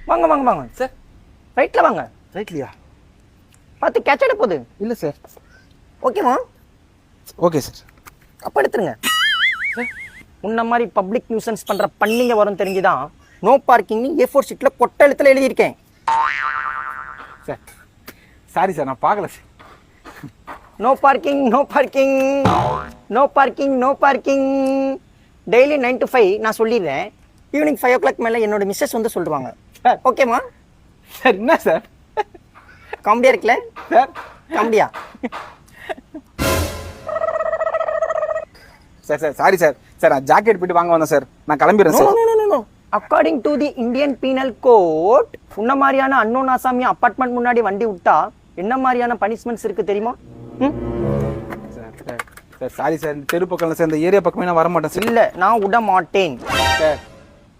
வாங்க வாங்க வாங்க சார் ரைட்டில் வாங்க. ரைட்லையா? பார்த்து கேட்சட போகுது. இல்லை சார். ஓகேவா? Okay sir. அப்போ எடுத்துருங்க. உன்ன மாதிரி பப்ளிக் நியூசன்ஸ் பண்ணுற பண்ணிங்க வரும் தெரிஞ்சுதான் நோ பார்க்கிங்னு A4 ஷீட்டில் கொட்டை எழுத்துல எழுதியிருக்கேன். சார் சாரி சார், நான் பார்க்கல sir. No parking no parking no parking no parking. Daily 9 to 5 நான் சொல்லிடுறேன். ஈவினிங் 5 o'clock மேலே என்னோட மிஸ்ஸஸ் வந்து சொல்லுவாங்க. ஓகேம்மா? சார் என்ன சார் காமெடியாக இருக்குல்ல சார்? காமெடியா? Sir sir sorry sir. Sir நான் ஜாக்கெட் போயிட்டு வாங்க வந்தேன் சார். நான் கிளம்பிடுறேன் sir. According to the Indian Penal Code உன்ன மாதிரியான அன்னோன் ஆசாமி அப்பார்ட்மெண்ட் முன்னாடி வண்டி விட்டா என்ன மாதிரியான பனிஷ்மெண்ட்ஸ் இருக்கு தெரியுமா? Sir sir sir sorry sir. இந்த தெரு பக்கம் சார், இந்த ஏரியா பக்கமே நான் வர மாட்டேன் சார். இல்ல நான் விட மாட்டேன். சார்